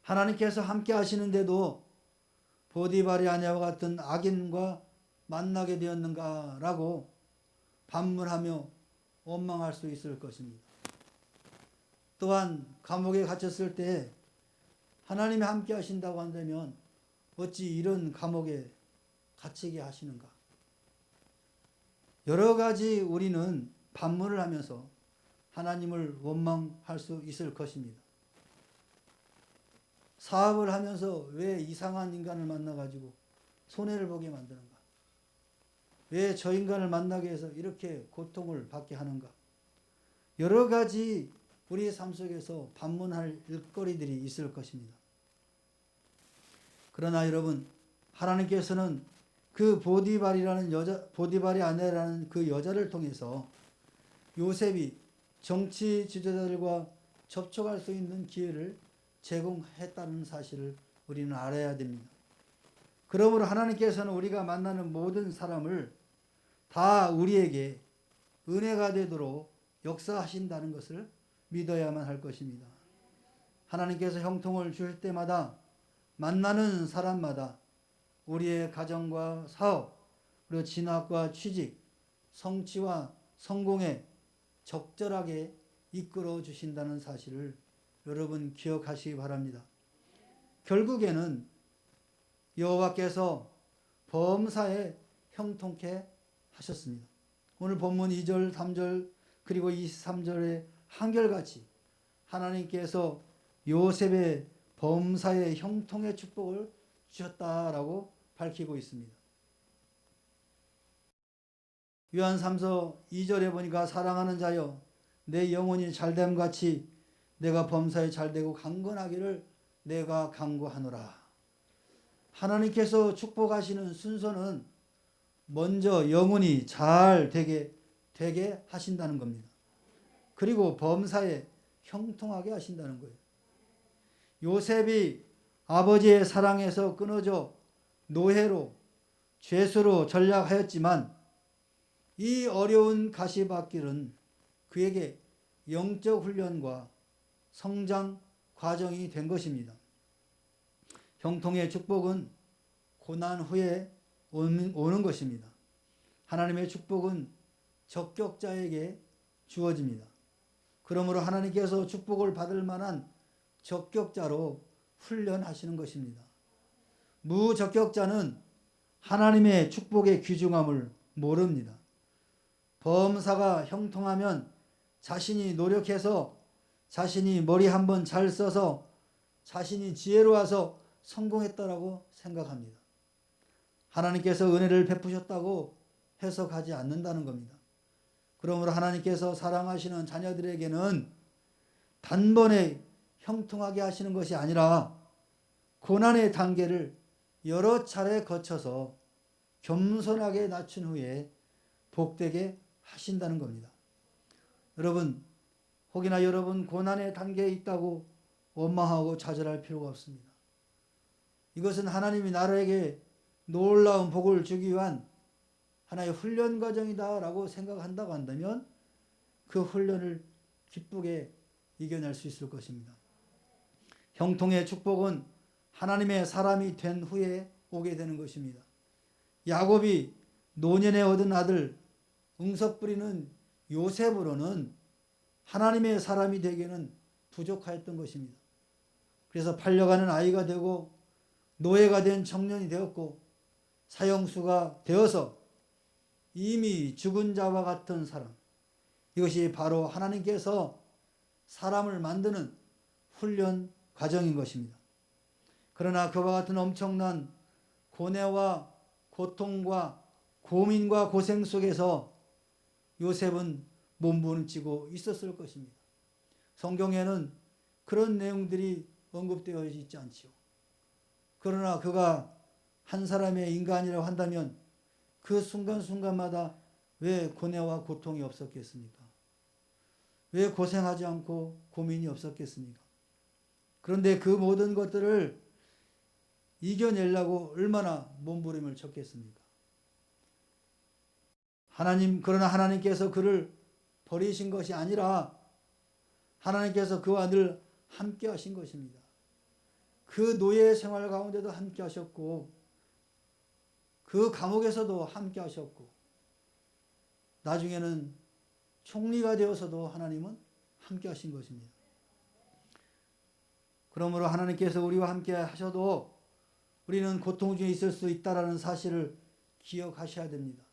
하나님께서 함께 하시는데도 보디발의 아내와 같은 악인과 만나게 되었는가라고 반문하며 원망할 수 있을 것입니다. 또한 감옥에 갇혔을 때 하나님이 함께 하신다고 한다면 어찌 이런 감옥에 갇히게 하시는가? 여러 가지 우리는 반문을 하면서 하나님을 원망할 수 있을 것입니다. 사업을 하면서 왜 이상한 인간을 만나가지고 손해를 보게 만드는가? 왜 저 인간을 만나게 해서 이렇게 고통을 받게 하는가? 여러 가지 우리의 삶 속에서 반문할 일거리들이 있을 것입니다. 그러나 여러분, 하나님께서는 그 보디발의 아내라는 그 여자를 통해서 요셉이 정치 지도자들과 접촉할 수 있는 기회를 제공했다는 사실을 우리는 알아야 됩니다. 그러므로 하나님께서는 우리가 만나는 모든 사람을 다 우리에게 은혜가 되도록 역사하신다는 것을 믿어야만 할 것입니다. 하나님께서 형통을 주실 때마다 만나는 사람마다 우리의 가정과 사업, 그리고 진학과 취직, 성취와 성공에 적절하게 이끌어 주신다는 사실을 여러분 기억하시기 바랍니다. 결국에는 여호와께서 범사에 형통케 하셨습니다. 오늘 본문 2절, 3절 그리고 23절에 한결같이 하나님께서 요셉의 범사에 형통의 축복을 주셨다라고 밝히고 있습니다. 요한 3서 2절에 보니까 사랑하는 자여 내 영혼이 잘됨 같이 내가 범사에 잘되고 강건하기를 내가 간구하노라. 하나님께서 축복하시는 순서는 먼저 영혼이 잘 되게 하신다는 겁니다. 그리고 범사에 형통하게 하신다는 거예요. 요셉이 아버지의 사랑에서 끊어져 노예로 죄수로 전락하였지만 이 어려운 가시밭길은 그에게 영적 훈련과 성장 과정이 된 것입니다. 형통의 축복은 고난 후에 오는 것입니다. 하나님의 축복은 적격자에게 주어집니다. 그러므로 하나님께서 축복을 받을 만한 적격자로 훈련하시는 것입니다. 무적격자는 하나님의 축복의 귀중함을 모릅니다. 범사가 형통하면 자신이 노력해서 자신이 머리 한번 잘 써서 자신이 지혜로워서 성공했다라고 생각합니다. 하나님께서 은혜를 베푸셨다고 해석하지 않는다는 겁니다. 그러므로 하나님께서 사랑하시는 자녀들에게는 단번에 형통하게 하시는 것이 아니라 고난의 단계를 여러 차례 거쳐서 겸손하게 낮춘 후에 복되게 하신다는 겁니다. 여러분, 혹이나 여러분 고난의 단계에 있다고 원망하고 좌절할 필요가 없습니다. 이것은 하나님이 나에게 놀라운 복을 주기 위한 하나의 훈련 과정이다라고 생각한다고 한다면 그 훈련을 기쁘게 이겨낼 수 있을 것입니다. 형통의 축복은 하나님의 사람이 된 후에 오게 되는 것입니다. 야곱이 노년에 얻은 아들 응석 부리는 요셉으로는 하나님의 사람이 되기에는 부족하였던 것입니다. 그래서 팔려가는 아이가 되고 노예가 된 청년이 되었고 사형수가 되어서 이미 죽은 자와 같은 사람, 이것이 바로 하나님께서 사람을 만드는 훈련 과정인 것입니다. 그러나 그와 같은 엄청난 고뇌와 고통과 고민과 고생 속에서 요셉은 몸부림치고 있었을 것입니다. 성경에는 그런 내용들이 언급되어 있지 않지요. 그러나 그가 한 사람의 인간이라고 한다면 그 순간순간마다 왜 고뇌와 고통이 없었겠습니까? 왜 고생하지 않고 고민이 없었겠습니까? 그런데 그 모든 것들을 이겨내려고 얼마나 몸부림을 쳤겠습니까? 그러나 하나님께서 그를 버리신 것이 아니라 하나님께서 그와 늘 함께 하신 것입니다. 그 노예 생활 가운데도 함께 하셨고 그 감옥에서도 함께 하셨고 나중에는 총리가 되어서도 하나님은 함께 하신 것입니다. 그러므로 하나님께서 우리와 함께 하셔도 우리는 고통 중에 있을 수 있다는 사실을 기억하셔야 됩니다.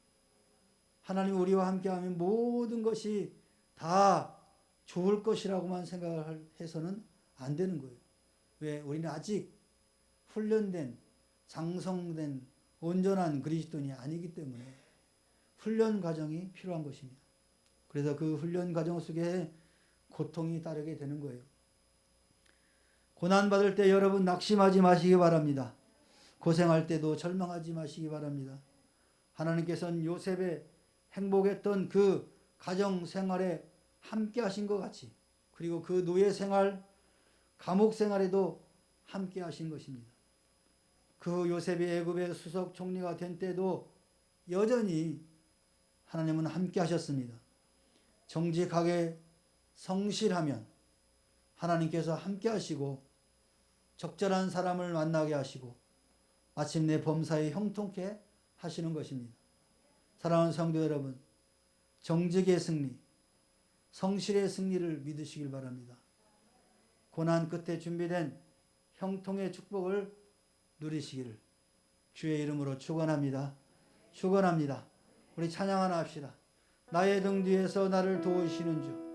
하나님이 우리와 함께하면 모든 것이 다 좋을 것이라고만 생각을 해서는 안 되는 거예요. 왜? 우리는 아직 훈련된, 장성된, 온전한 그리스도인이 아니기 때문에 훈련 과정이 필요한 것입니다. 그래서 그 훈련 과정 속에 고통이 따르게 되는 거예요. 고난받을 때 여러분 낙심하지 마시기 바랍니다. 고생할 때도 절망하지 마시기 바랍니다. 하나님께서는 요셉의 행복했던 그 가정 생활에 함께 하신 것 같이, 그리고 그 노예 생활, 감옥 생활에도 함께 하신 것입니다. 그 요셉이 애굽의 수석 총리가 된 때도 여전히 하나님은 함께 하셨습니다. 정직하게 성실하면 하나님께서 함께 하시고 적절한 사람을 만나게 하시고 마침내 범사에 형통케 하시는 것입니다. 사랑하는 성도 여러분, 정직의 승리, 성실의 승리를 믿으시길 바랍니다. 고난 끝에 준비된 형통의 축복을 누리시기를 주의 이름으로 축원합니다. 축원합니다. 우리 찬양 하나 합시다. 나의 등 뒤에서 나를 도우시는 주.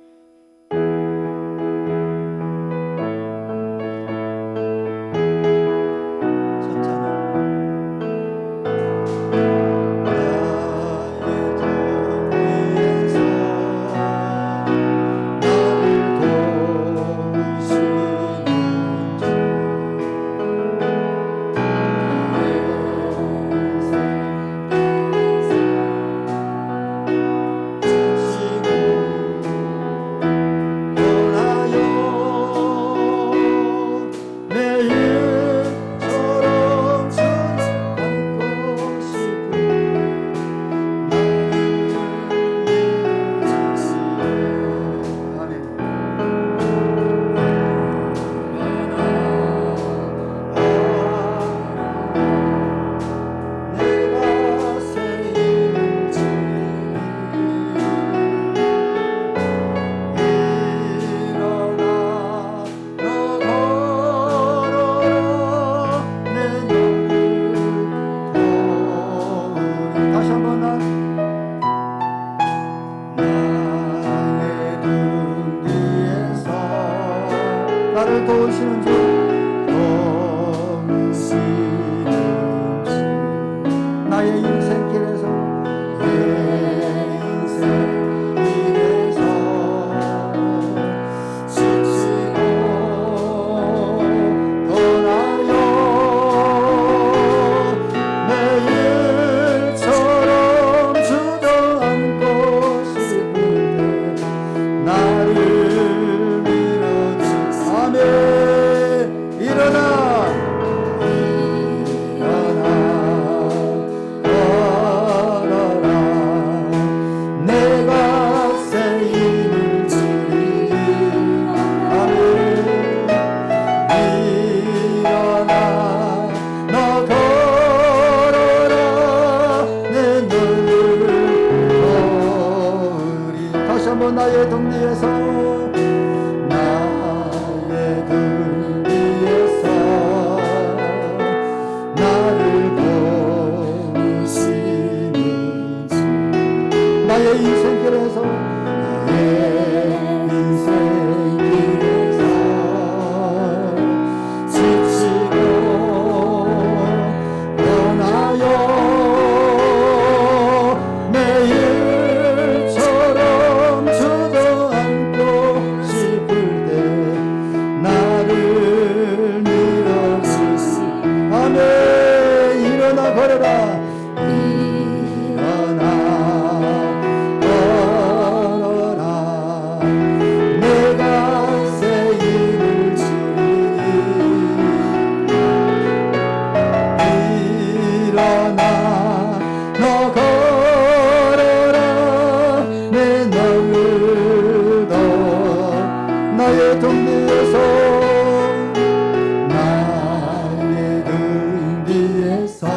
나를 도우시는 주, 도우시는 주, 나의 인생길에서, 내 인생길에서 지치고 떠나요. 매일처럼 주저앉고 싶을 때 나를 일어나 걸어라. 내가 새 힘을 주리. 아멘. 일어나 너 걸어라. 내 눈을 떠오리. 다시 한번 나의 등 뒤에서 나의 인생길에서, 나의 인생길에서 지치고 떠나요. 매일처럼 주저앉고 싶을 때 나를 밀어주시. 아멘. 일어나 걸어라. 나의 등 뒤에서, 나의 등 뒤에서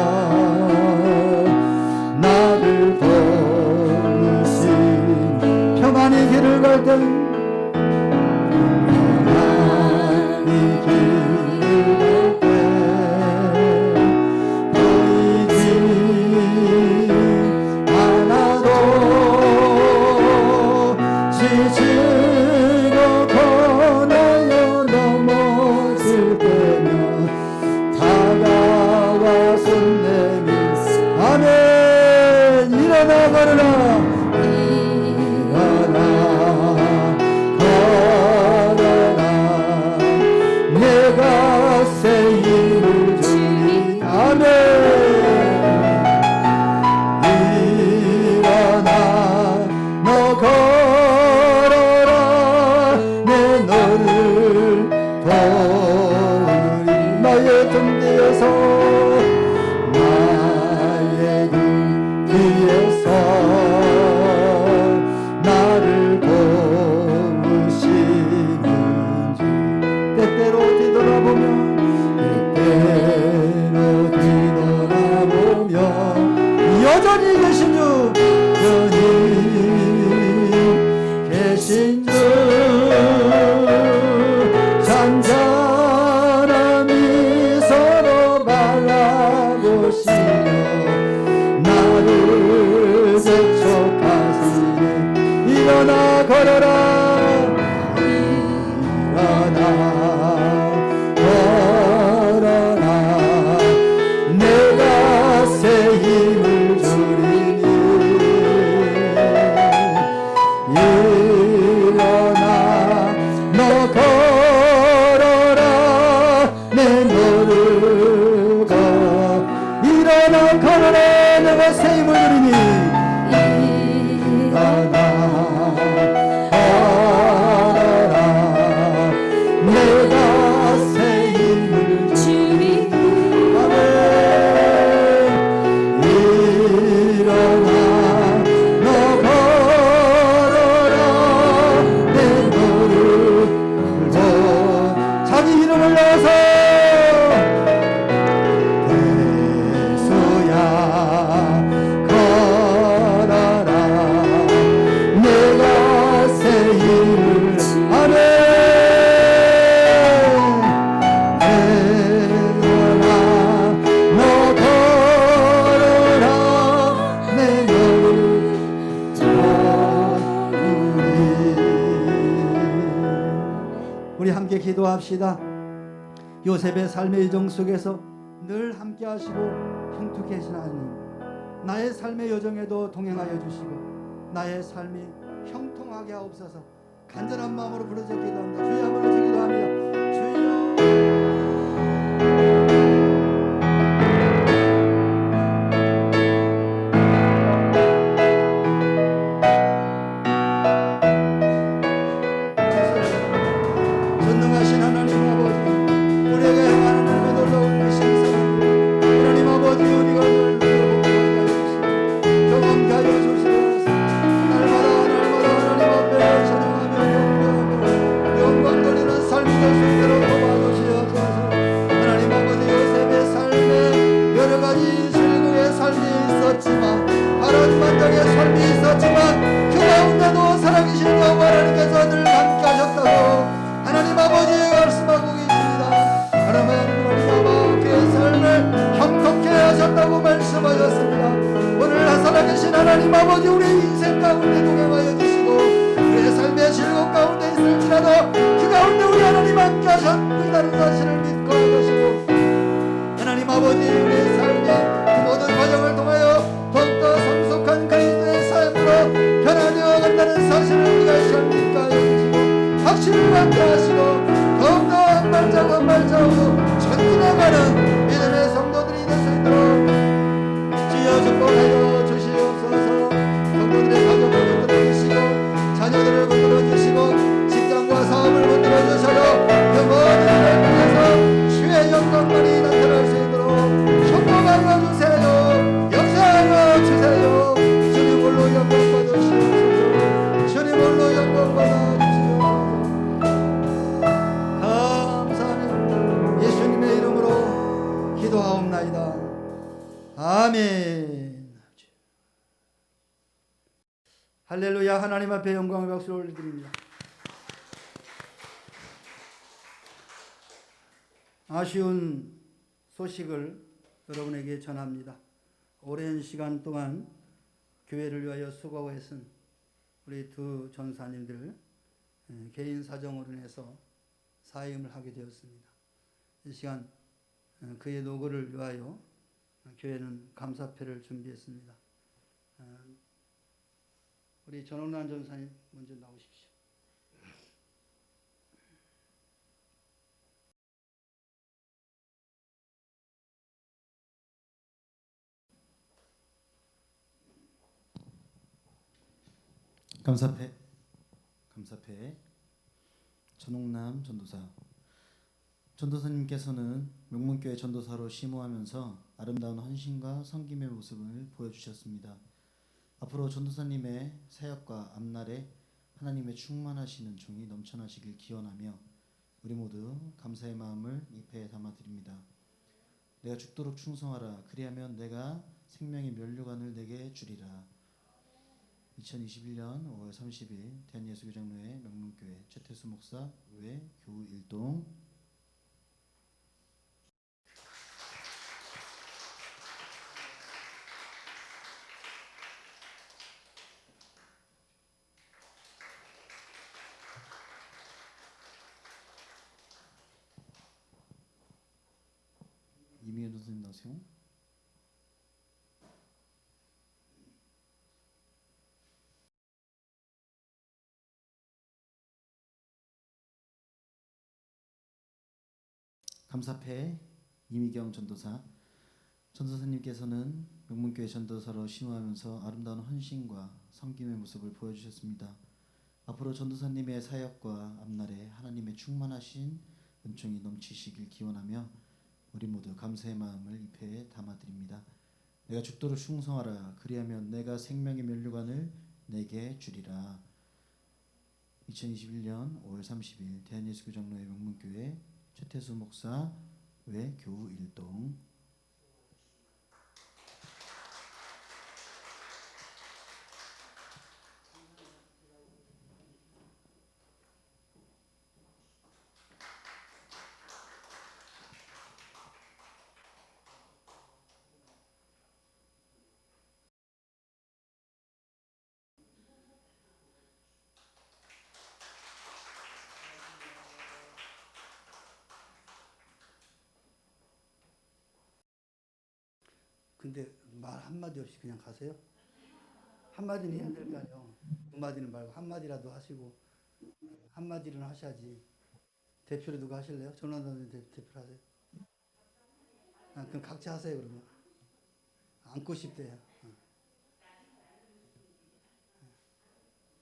오시며 나를 재촉하시네. 일어나 걸어라 일어나 걸어라 내가 새 힘을 주리니 일어나 너 걸어라 내 너를 일어나 걸어라 내가 새 힘을 주리니 일어나 걸어라 내가 새 힘을 주리니 아멘 일어나 너 걸어라 내 너를 자기 이름을 넣어서 예수야 걸어라 내가 새 힘을 아멘 일어나 너 걸어라 내 너를 우리 함께 기도합시다. 요셉의 삶의 여정 속에서 늘 함께 하시고 형통케 하신 하나님, 나의 삶의 여정에도 동행하여 주시고 나의 삶이 형통하게 하옵소서. 간절한 마음으로 부르짖어 기도합니다. 주여 한번 부르짖어 기도합니다. 주여 전능하신 하나님 아버지, 우리에게 행하는 그 놀라운 신사랑 하나님 아버지, 우리가 늘 경험케 하여 주시옵소서. 날마다 하나님 앞에 찬양하며 경배하며 영광 돌리는 삶이 될 수 있도록 도와주시옵소서. 하나님 아버지, 요셉의 삶에 여러 가지 실국의 삶이 있었지만 바람만장의 삶이 있었지만 그 가운데도 살아계신 여호와 하나님께서 늘 함께 하셨다고 하나님 아버지 말씀하고 계십니다. 하나님 아버 그의 삶을 형통케 하셨다고 말씀하셨습니다. 오늘 살아계신 하나님 아버지 우리의 인생 가운데 동행하여 주시고 우리의 삶의 즐거움 가운데 있을지라도 그 가운데 우리 하나님 함께 하셨다는 사실을 믿고 하시고 하나님 아버지 우리의 삶의 그 모든 과정을 통하여 더욱더 성숙한 그리스도의 삶으로 변화되어 간다는 사실을 우리가 시험 믿고 하여 주시고 확신을 갖게 하시고 더욱더 한 발자국 한 발자국으로 전진해가는 믿음의 성도들이 될 수 있도록 주여 축복하여 주시옵소서. 성도들의 가족을 붙들어 주시고 자녀들을 붙들어 주시고 직장과 사업을 붙들어 주셔서 그 모든 일을 통해서 주의 영광만이 나타날 수 있도록 축복하여 주세요. 역사하여 주세요. 주님 홀로 영광 받으시옵소서. 주님 홀로 영광 받아 예수님의 이름으로 기도하옵나이다. 아멘. 할렐루야. 하나님 앞에 영광의 박수를 올려드립니다. 아쉬운 소식을 여러분에게 전합니다. 오랜 시간 동안 교회를 위하여 수고하고 애쓴 우리 두 전사님들 개인 사정으로 인해서 사임을 하게 되었습니다. 이 시간 그의 노고를 위하여 교회는 감사패를 준비했습니다. 우리 전원란 전사님 먼저 나오십시오. 감사패 전홍남 전도사. 전도사님께서는 명문교회 전도사로 심호하면서 아름다운 헌신과 섬김의 모습을 보여주셨습니다. 앞으로 전도사님의 사역과 앞날에 하나님의 충만하시는 종이 넘쳐나시길 기원하며 우리 모두 감사의 마음을 이 패에 담아드립니다. 내가 죽도록 충성하라. 그리하면 내가 생명의 면류관을 내게 주리라. 2021년 5월 30일 대한예수교장로회 명문교회 최태수 목사 외 교우 일동. 넣으세요. 감사패 이미경 전도사. 전도사님께서는 명문교회 전도사로 신호하면서 아름다운 헌신과 섬김의 모습을 보여주셨습니다. 앞으로 전도사님의 사역과 앞날에 하나님의 충만하신 은총이 넘치시길 기원하며 우리 모두 감사의 마음을 이 패에 담아드립니다. 내가 죽도록 충성하라. 그리하면 내가 생명의 면류관을 내게 주리라. 2021년 5월 30일 대한예수교장로회 명문교회 최태수 목사 외 교우 일동. 근데 말 한마디 없이 그냥 가세요? 한마디는 해야 될 거 아니에요. 두 마디는 말고 한마디라도 하시고 한마디는 하셔야지. 대표로 누가 하실래요? 전원단원 대표로 하세요. 아, 그럼 각자 하세요 그러면. 안고 싶대요.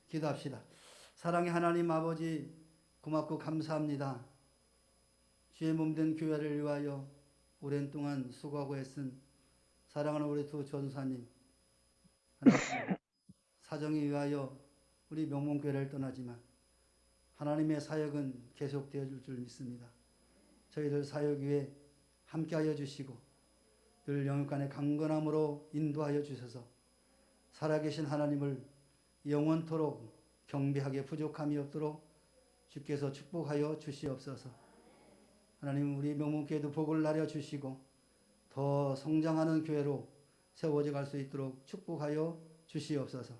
기도합시다. 사랑의 하나님 아버지 고맙고 감사합니다. 주의 몸된 교회를 위하여 오랜 동안 수고하고 애쓴 사랑하는 우리 두 전사님 하나님 사정에 의하여 우리 명문교회를 떠나지만 하나님의 사역은 계속되어 줄 믿습니다. 저희들 사역 위에 함께하여 주시고 늘 영육간의 강건함으로 인도하여 주셔서 살아계신 하나님을 영원토록 경배하게 부족함이 없도록 주께서 축복하여 주시옵소서. 하나님 우리 명문교회도 복을 나려 주시고 더 성장하는 교회로 세워져 갈 수 있도록 축복하여 주시옵소서.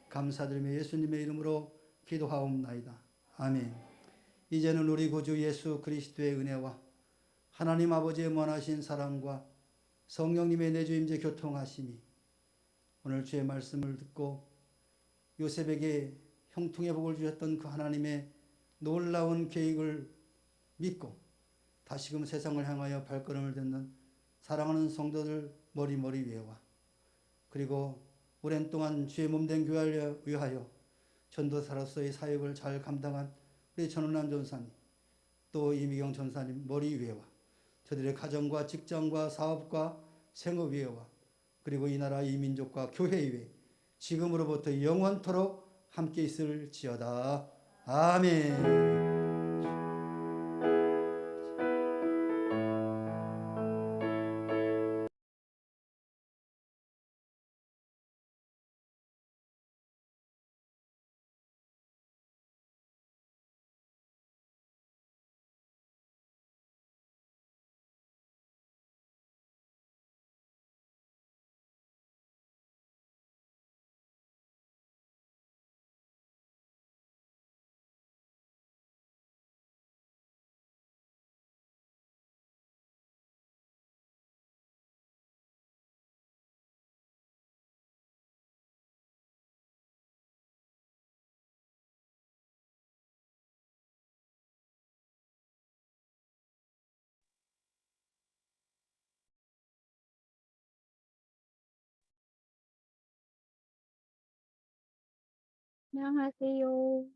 감사드리며 예수님의 이름으로 기도하옵나이다. 아멘. 이제는 우리 구주 예수 그리스도의 은혜와 하나님 아버지의 무한하신 사랑과 성령님의 내주임재 교통하심이 오늘 주의 말씀을 듣고 요셉에게 형통의 복을 주셨던 그 하나님의 놀라운 계획을 믿고 다시금 세상을 향하여 발걸음을 딛는 사랑하는 성도들 머리머리 위에와 그리고 오랜 동안 주의 몸된 교회를 위하여 전도사로서의 사역을 잘 감당한 우리 전원남 전사님 또 이미경 전사님 머리 위에와 저들의 가정과 직장과 사업과 생업 위에와 그리고 이 나라 이 민족과 교회 위에 지금으로부터 영원토록 함께 있을지어다. 아멘. 안녕하세요.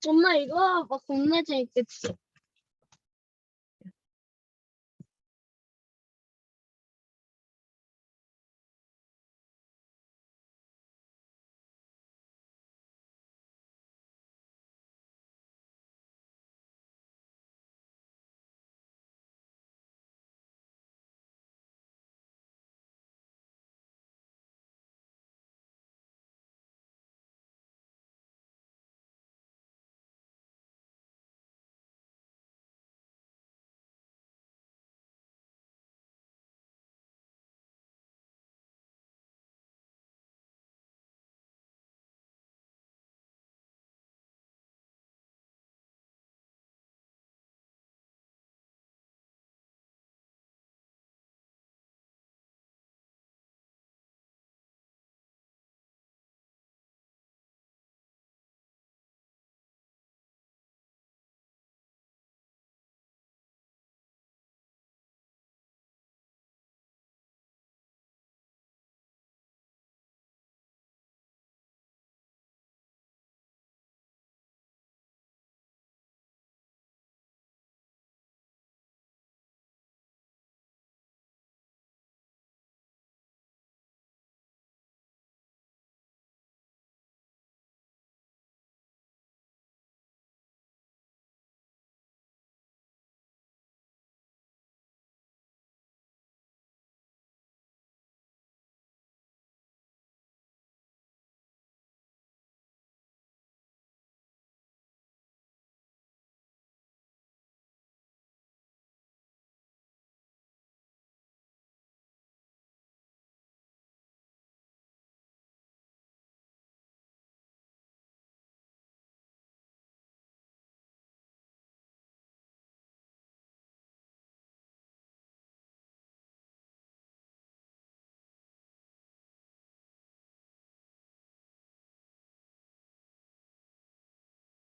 엄마 이거 막 겁나 재밌겠지?